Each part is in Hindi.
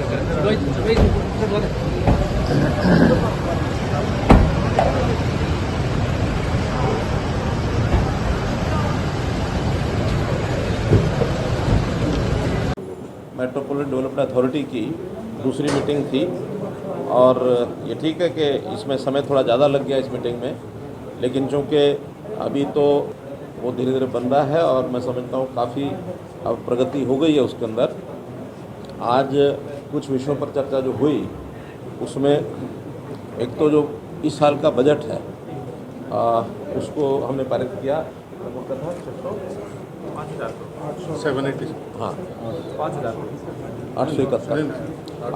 मेट्रोपॉलिटन डेवलपमेंट अथॉरिटी की दूसरी मीटिंग थी और ये ठीक है कि इसमें समय थोड़ा ज़्यादा लग गया इस मीटिंग में, लेकिन चूँकि अभी तो वो धीरे धीरे बन रहा है और मैं समझता हूँ काफ़ी अब प्रगति हो गई है उसके अंदर। आज कुछ विषयों पर चर्चा जो हुई उसमें एक तो जो इस साल का बजट है उसको हमने पारित किया। हाँ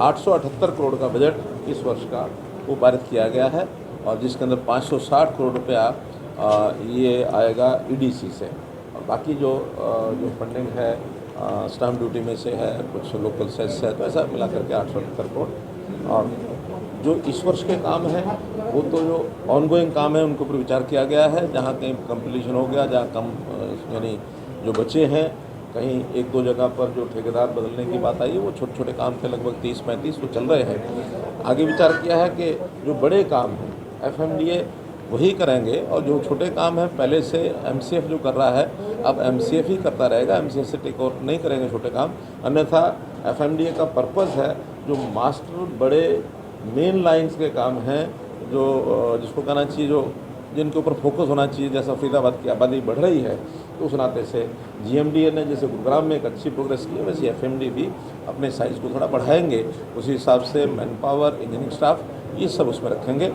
878 करोड़ का बजट इस वर्ष का वो पारित किया गया है और जिसके अंदर 560 करोड़ रुपया ये आएगा ईडीसी से और बाकी जो फंडिंग है स्टैम्प ड्यूटी में से है, कुछ लोकल सेस है, तो ऐसा मिला करके 878 करोड़। और जो इस वर्ष के काम हैं वो तो जो ऑनगोइंग काम है उनके ऊपर विचार किया गया है। जहाँ कहीं कंप्लीशन हो गया, जहाँ कम यानी जो बचे हैं, कहीं एक दो जगह पर जो ठेकेदार बदलने की बात आई है वो छोटे छोटे काम थे, लगभग 30-35 वो चल रहे हैं। आगे विचार किया है कि जो बड़े काम हैं एफएमडीए वही करेंगे और जो छोटे काम हैं पहले से एमसीएफ जो कर रहा है अब एमसीएफ ही करता रहेगा, एमसीएफ से टेक ओवर नहीं करेंगे छोटे काम। अन्यथा एफएमडीए का पर्पज़ है जो मास्टर बड़े मेन लाइंस के काम हैं, जो जिसको कहना चाहिए जो जिनके ऊपर फोकस होना चाहिए। जैसा फरीदाबाद की आबादी बढ़ रही है तो उस नाते से जीएमडीए ने जैसे गुरुग्राम में एक अच्छी प्रोग्रेस की है, वैसे एफएमडी भी अपने साइज़ को थोड़ा बढ़ाएंगे। उसी हिसाब से मैन पावर, इंजीनियरिंग स्टाफ ये सब उसमें रखेंगे।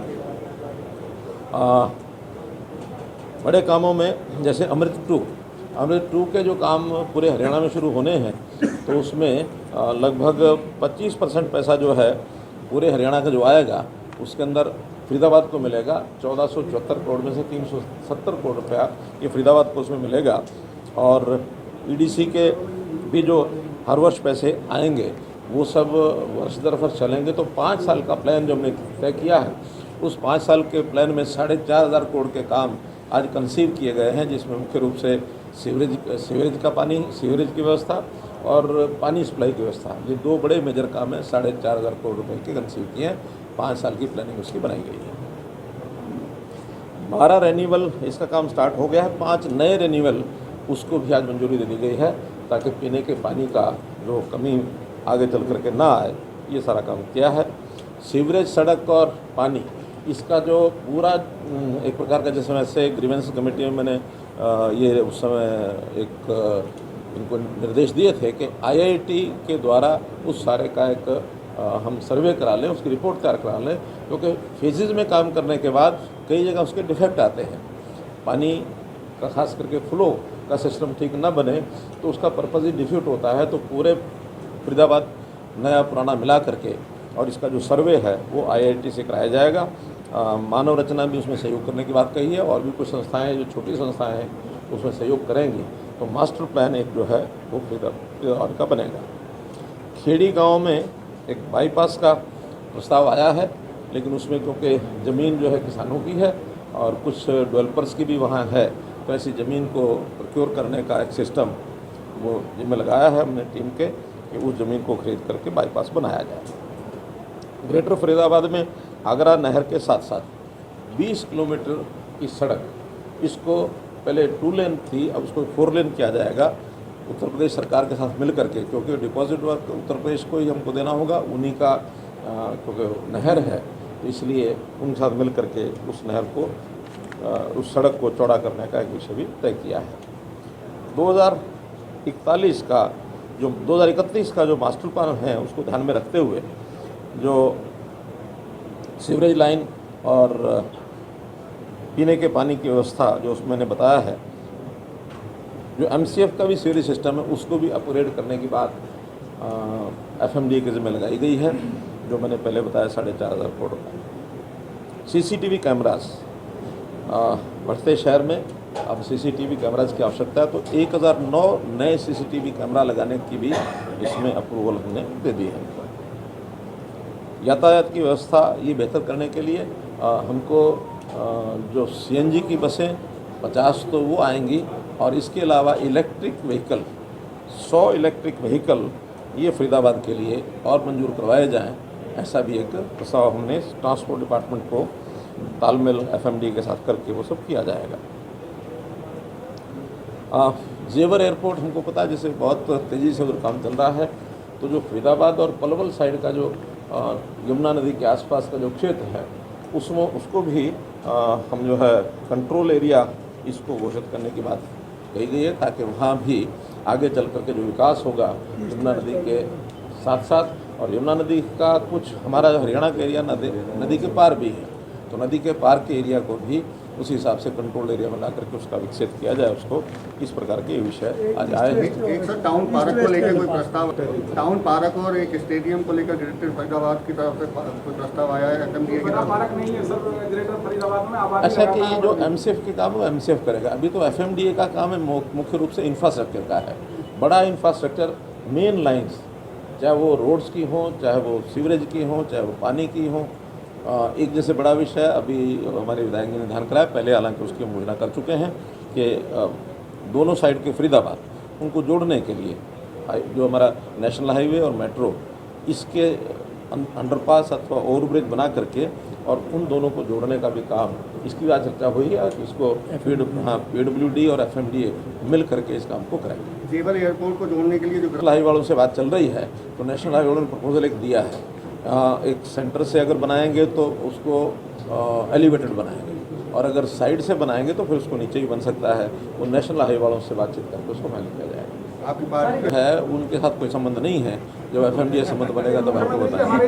बड़े कामों में जैसे अमृत 2 के जो काम पूरे हरियाणा में शुरू होने हैं तो उसमें लगभग 25% पैसा जो है पूरे हरियाणा का जो आएगा उसके अंदर फरीदाबाद को मिलेगा। 1474 करोड़ में से 370 करोड़ रुपया ये फरीदाबाद को उसमें मिलेगा और ईडीसी के भी जो हर वर्ष पैसे आएंगे वो सब वर्ष दर वर्ष चलेंगे। तो 5 साल का प्लान जो हमने तय किया है उस 5 साल के प्लान में 4500 करोड़ के काम आज कंसीव किए गए हैं, जिसमें मुख्य रूप से सीवरेज का पानी, सीवरेज की व्यवस्था और पानी सप्लाई की व्यवस्था, ये दो बड़े मेजर काम हैं। 4500 करोड़ रुपए के कंसीव किए हैं, 5 साल की प्लानिंग उसकी बनाई गई है। 12 रेन्यूअल इसका काम स्टार्ट हो गया है, 5 नए रेन्यूअल उसको भी आज मंजूरी दे दी गई है ताकि पीने के पानी का जो कमी आगे चल करके ना आए, ये सारा काम किया है। सीवरेज, सड़क और पानी इसका जो पूरा एक प्रकार का, जैसे वैसे ग्रीवेंस कमेटी में मैंने ये उस समय एक इनको निर्देश दिए थे कि आईआईटी के द्वारा उस सारे का एक हम सर्वे करा लें, उसकी रिपोर्ट तैयार करा लें, क्योंकि फेजेज़ में काम करने के बाद कई जगह उसके डिफेक्ट आते हैं। पानी का खास करके फ्लो का सिस्टम ठीक ना बने तो उसका पर्पज़ ही डिफ्यूट होता है। तो पूरे फरीदाबाद नया पुराना मिला करके और इसका जो सर्वे है वो आईआईटी से कराया जाएगा। मानव रचना भी उसमें सहयोग करने की बात कही है और भी कुछ संस्थाएं जो छोटी संस्थाएं हैं उसमें सहयोग करेंगी। तो मास्टर प्लान एक जो है वो फरीदाबाद का बनेगा। खेड़ी गांव में एक बाईपास का प्रस्ताव आया है, लेकिन उसमें क्योंकि ज़मीन जो है किसानों की है और कुछ डेवलपर्स की भी वहाँ है, तो ऐसी ज़मीन को प्रोक्योर करने का एक सिस्टम वो जिम्मे लगाया है हमने टीम के कि उस ज़मीन को खरीद करके बाईपास बनाया जाए। ग्रेटर फरीदाबाद में आगरा नहर के साथ साथ 20 किलोमीटर की सड़क, इसको पहले 2 लेन थी, अब उसको 4 लेन किया जाएगा उत्तर प्रदेश सरकार के साथ मिल करके, क्योंकि डिपॉजिट वर्क उत्तर प्रदेश को ही हमको देना होगा, उन्हीं का क्योंकि नहर है, तो इसलिए उनके साथ मिल करके उस नहर को उस सड़क को चौड़ा करने का एक विषय भी तय किया है। 2031 का जो मास्टर प्लान है उसको ध्यान में रखते हुए जो सीवरेज लाइन और पीने के पानी की व्यवस्था जो उसमें मैंने बताया है, जो एमसीएफ का भी सीवरेज सिस्टम है उसको भी अपग्रेड करने की बात एफएमडीए के ज़िम्मे लगाई गई है, जो मैंने पहले बताया 4500 करोड़ रुपये। सीसीटीवी कैमरास बढ़ते शहर में अब सीसीटीवी कैमराज की आवश्यकता है, तो 1009 नए सीसीटीवी कैमरा लगाने की भी इसमें अप्रूवल हमने दे दी है। यातायात की व्यवस्था ये बेहतर करने के लिए हमको जो सीएनजी की बसें 50 तो वो आएंगी और इसके अलावा इलेक्ट्रिक व्हीकल 100 इलेक्ट्रिक व्हीकल ये फरीदाबाद के लिए और मंजूर करवाए जाएं, ऐसा भी एक प्रस्ताव हमने ट्रांसपोर्ट डिपार्टमेंट को तालमेल एफएमडी के साथ करके वो सब किया जाएगा। जेवर एयरपोर्ट हमको पता है जैसे बहुत तेज़ी से उधर काम चल रहा है, तो जो फरीदाबाद और पलवल साइड का जो यमुना नदी के आसपास का जो क्षेत्र है उसमें उसको भी हम जो है कंट्रोल एरिया इसको घोषित करने की बात कही गई है, ताकि वहाँ भी आगे चल करके जो विकास होगा यमुना नदी के साथ साथ, और यमुना नदी का कुछ हमारा हरियाणा का एरिया नदी के पार भी है, तो नदी के पार के एरिया को भी उसी हिसाब से कंट्रोल एरिया बना करके उसका विकसित किया जाए उसको। इस प्रकार के विषय आज आए हैं। एक सर टाउन पार्क को लेकर कोई प्रस्ताव, टाउन पार्क और एक स्टेडियम को लेकर ग्रेटर फरीदाबाद की तरफ से कोई प्रस्ताव आया है एफएमडीए की तरफ? पार्क नहीं है सर ग्रेटर फरीदाबाद में आबादी। ऐसा कि ये जो एमसीएफ के काम है वो एमसीएफ करेगा, अभी तो एफएमडीए का काम है मुख्य रूप से इंफ्रास्ट्रक्चर का है। बड़ा इंफ्रास्ट्रक्चर मेन लाइन्स, चाहे वो रोड्स की हों, चाहे वो सीवरेज की हों, चाहे वो पानी की हों, एक जैसे बड़ा विषय अभी हमारे विधायक जी ने ध्यान कराया, पहले हालांकि उसकी हम घोषणा कर चुके हैं कि दोनों साइड के फरीदाबाद उनको जोड़ने के लिए जो हमारा नेशनल हाईवे और मेट्रो इसके अंडरपास अथवा ओवरब्रिज बना करके और उन दोनों को जोड़ने का भी काम, इसकी भी आज चर्चा हुई है कि इसको पीडब्ल्यूडी और एफएमडीए मिल करके इस काम को करेंगे। जेवर एयरपोर्ट को जोड़ने के लिए जो नेशनल हाईवे वालों से बात चल रही है, तो नेशनल हाईवे वालों ने प्रपोजल एक दिया है, एक सेंटर से अगर बनाएंगे तो उसको एलिवेटेड बनाएंगे, और अगर साइड से बनाएंगे तो फिर उसको नीचे ही बन सकता है। वो नेशनल हाईवे वालों से बातचीत करके उसको फाइनल किया जाएगा। आपकी पार्टी है उनके साथ कोई संबंध नहीं है, जब एफएमडीए संबंध बनेगा तब आपको बताएंगे।